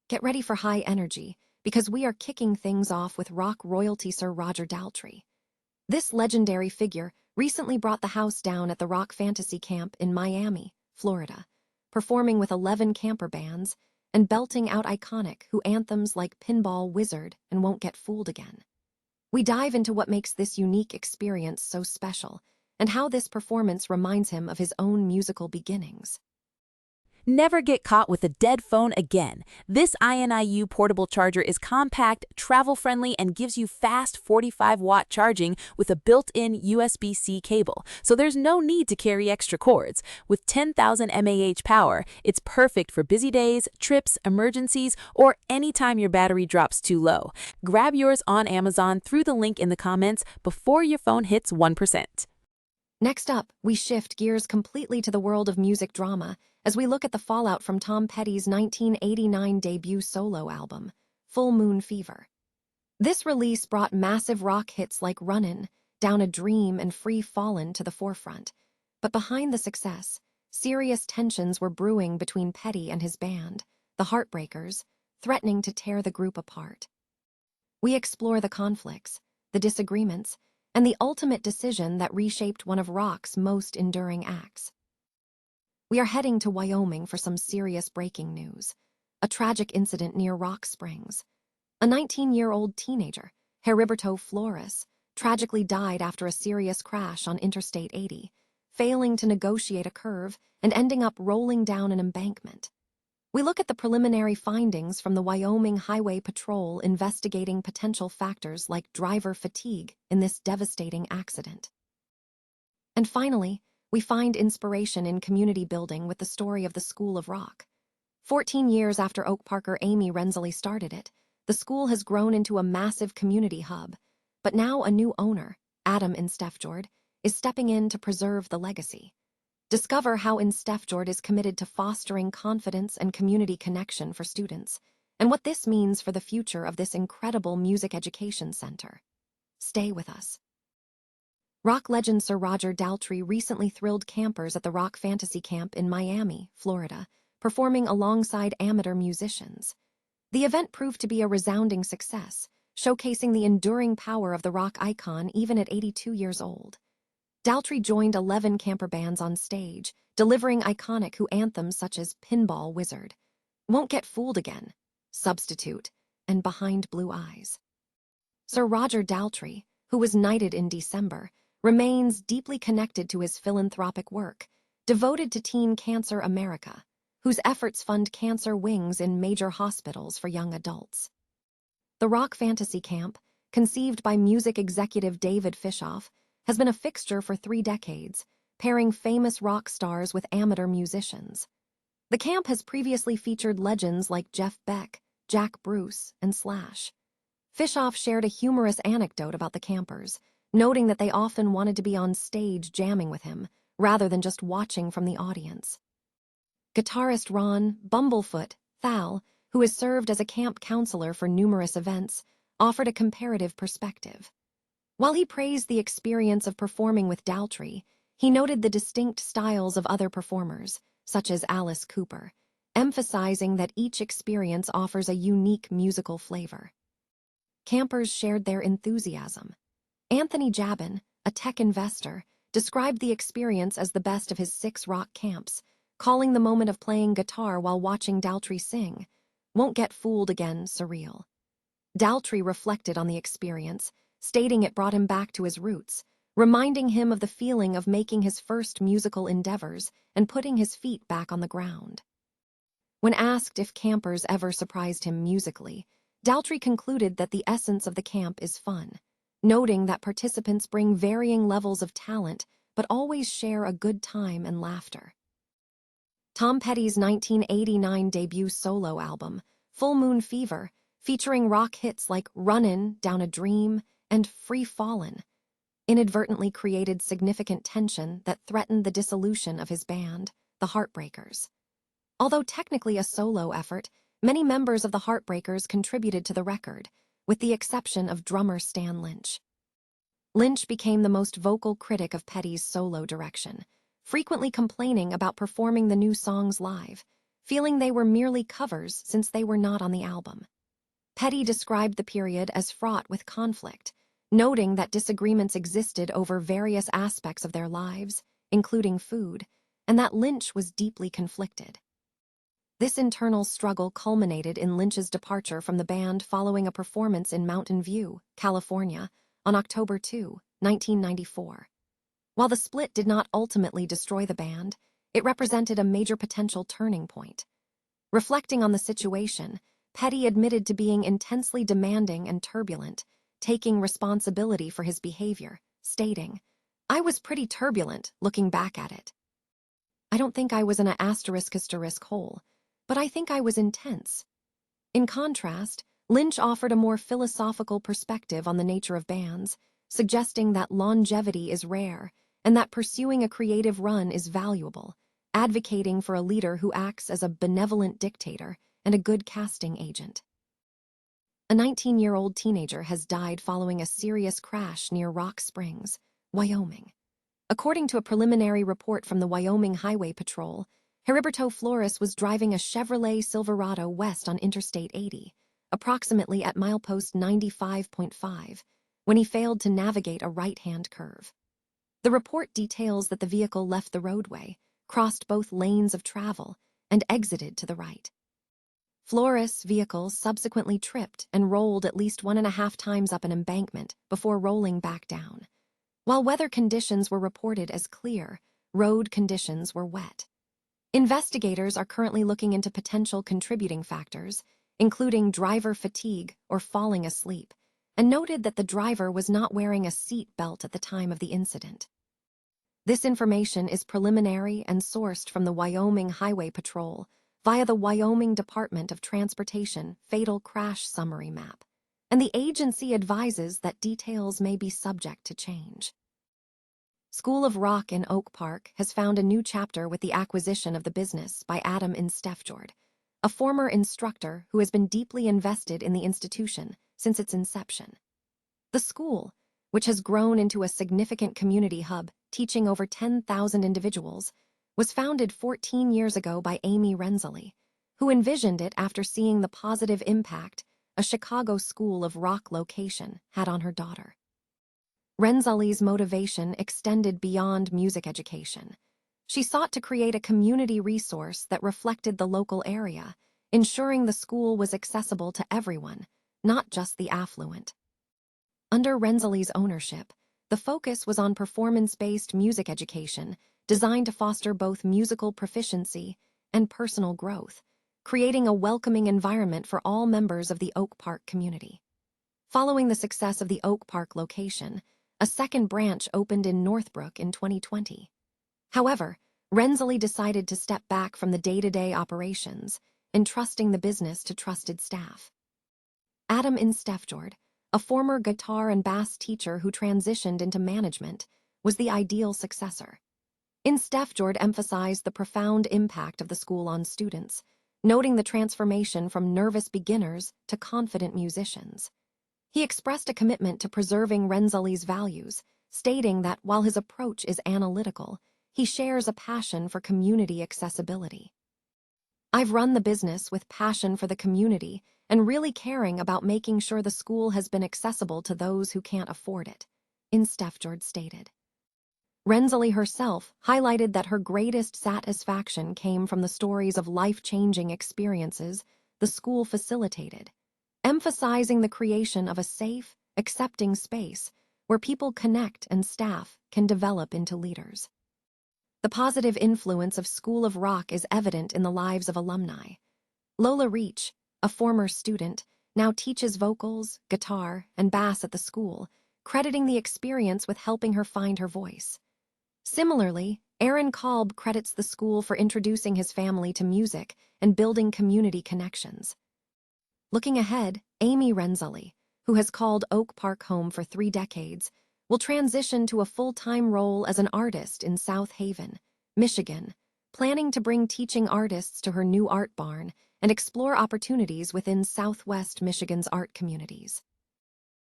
Get ready for high energy, because we are kicking things off with rock royalty Sir Roger Daltrey. This legendary figure recently brought the house down at the Rock Fantasy Camp in Miami, Florida, performing with 11 camper bands and belting out iconic Who anthems like Pinball Wizard and Won't Get Fooled Again. We dive into what makes this unique experience so special and how this performance reminds him of his own musical beginnings. Never get caught with a dead phone again. This INIU portable charger is compact, travel-friendly, and gives you fast 45-watt charging with a built-in USB-C cable, so there's no need to carry extra cords. With 10,000 mAh power, it's perfect for busy days, trips, emergencies, or anytime your battery drops too low. Grab yours on Amazon through the link in the comments before your phone hits 1%. Next up, we shift gears completely to the world of music drama as we look at the fallout from Tom Petty's 1989 debut solo album, Full Moon Fever. This release brought massive rock hits like Runnin', Down a Dream, and Free Fallin' to the forefront. But behind the success, serious tensions were brewing between Petty and his band, the Heartbreakers, threatening to tear the group apart. We explore the conflicts, the disagreements, and the ultimate decision that reshaped one of rock's most enduring acts. We are heading to Wyoming for some serious breaking news. A tragic incident near Rock Springs. A 19-year-old teenager, Heriberto Flores, tragically died after a serious crash on Interstate 80, failing to negotiate a curve and ending up rolling down an embankment. We look at the preliminary findings from the Wyoming Highway Patrol investigating potential factors like driver fatigue in this devastating accident. And finally, we find inspiration in community building with the story of the School of Rock. 14 years after Oak Parker Amy Rensley started it, the school has grown into a massive community hub, but now a new owner, Adam Instefjord, is stepping in to preserve the legacy. Discover how Instefjord is committed to fostering confidence and community connection for students, and what this means for the future of this incredible music education center. Stay with us. Rock legend Sir Roger Daltrey recently thrilled campers at the Rock Fantasy Camp in Miami, Florida, performing alongside amateur musicians. The event proved to be a resounding success, showcasing the enduring power of the rock icon even at 82 years old. Daltrey joined 11 camper bands on stage, delivering iconic Who anthems such as Pinball Wizard, Won't Get Fooled Again, Substitute, and Behind Blue Eyes. Sir Roger Daltrey, who was knighted in December, remains deeply connected to his philanthropic work, devoted to Teen Cancer America, whose efforts fund cancer wings in major hospitals for young adults. The Rock Fantasy Camp, conceived by music executive David Fishoff, has been a fixture for 3 decades, pairing famous rock stars with amateur musicians. The camp has previously featured legends like Jeff Beck, Jack Bruce, and Slash. Fishoff shared a humorous anecdote about the campers, noting that they often wanted to be on stage jamming with him, rather than just watching from the audience. Guitarist Ron "Bumblefoot" Thal, who has served as a camp counselor for numerous events, offered a comparative perspective. While he praised the experience of performing with Daltrey, he noted the distinct styles of other performers, such as Alice Cooper, emphasizing that each experience offers a unique musical flavor. Campers shared their enthusiasm. Anthony Jabin, a tech investor, described the experience as the best of his 6 rock camps, calling the moment of playing guitar while watching Daltrey sing, Won't Get Fooled Again, surreal. Daltrey reflected on the experience, stating it brought him back to his roots, reminding him of the feeling of making his first musical endeavors and putting his feet back on the ground. When asked if campers ever surprised him musically, Daltrey concluded that the essence of the camp is fun, noting that participants bring varying levels of talent but always share a good time and laughter. Tom Petty's 1989 debut solo album, Full Moon Fever, featuring rock hits like Runnin', Down a Dream, and Free Fallin', inadvertently created significant tension that threatened the dissolution of his band, the Heartbreakers. Although technically a solo effort, many members of the Heartbreakers contributed to the record, with the exception of drummer Stan Lynch. Lynch became the most vocal critic of Petty's solo direction, frequently complaining about performing the new songs live, feeling they were merely covers since they were not on the album. Petty described the period as fraught with conflict, noting that disagreements existed over various aspects of their lives, including food, and that Lynch was deeply conflicted. This internal struggle culminated in Lynch's departure from the band following a performance in Mountain View, California, on October 2, 1994. While the split did not ultimately destroy the band, it represented a major potential turning point. Reflecting on the situation, Petty admitted to being intensely demanding and turbulent, taking responsibility for his behavior, stating, "I was pretty turbulent looking back at it. I don't think I was in a *** hole, but I think I was intense." In contrast, Lynch offered a more philosophical perspective on the nature of bands, suggesting that longevity is rare and that pursuing a creative run is valuable, advocating for a leader who acts as a benevolent dictator and a good casting agent. A 19-year-old teenager has died following a serious crash near Rock Springs, Wyoming. According to a preliminary report from the Wyoming Highway Patrol, Heriberto Flores was driving a Chevrolet Silverado west on Interstate 80, approximately at milepost 95.5, when he failed to navigate a right-hand curve. The report details that the vehicle left the roadway, crossed both lanes of travel, and exited to the right. Flores' vehicle subsequently tripped and rolled at least 1.5 times up an embankment before rolling back down. While weather conditions were reported as clear, road conditions were wet. Investigators are currently looking into potential contributing factors, including driver fatigue or falling asleep, and noted that the driver was not wearing a seat belt at the time of the incident. This information is preliminary and sourced from the Wyoming Highway Patrol via the Wyoming Department of Transportation Fatal Crash Summary Map, and the agency advises that details may be subject to change. School of Rock in Oak Park has found a new chapter with the acquisition of the business by Adam Instefjord, a former instructor who has been deeply invested in the institution since its inception. The school, which has grown into a significant community hub teaching over 10,000 individuals, was founded 14 years ago by Amy Renzulli, who envisioned it after seeing the positive impact a Chicago School of Rock location had on her daughter. Renzulli's motivation extended beyond music education. She sought to create a community resource that reflected the local area, ensuring the school was accessible to everyone, not just the affluent. Under Renzulli's ownership, the focus was on performance-based music education designed to foster both musical proficiency and personal growth, creating a welcoming environment for all members of the Oak Park community. Following the success of the Oak Park location, a second branch opened in Northbrook in 2020. However, Renzulli decided to step back from the day-to-day operations, entrusting the business to trusted staff. Adam Instefjord, a former guitar and bass teacher who transitioned into management, was the ideal successor. Instefjord emphasized the profound impact of the school on students, noting the transformation from nervous beginners to confident musicians. He expressed a commitment to preserving Renzulli's values, stating that while his approach is analytical, he shares a passion for community accessibility. "I've run the business with passion for the community and really caring about making sure the school has been accessible to those who can't afford it," Instefjord stated. Renzulli herself highlighted that her greatest satisfaction came from the stories of life-changing experiences the school facilitated, emphasizing the creation of a safe, accepting space where people connect and staff can develop into leaders. The positive influence of School of Rock is evident in the lives of alumni. Lola Reach, a former student, now teaches vocals, guitar, and bass at the school, crediting the experience with helping her find her voice. Similarly, Aaron Kolb credits the school for introducing his family to music and building community connections. Looking ahead, Amy Renzulli, who has called Oak Park home for 3 decades, will transition to a full-time role as an artist in South Haven, Michigan, planning to bring teaching artists to her new art barn and explore opportunities within Southwest Michigan's art communities.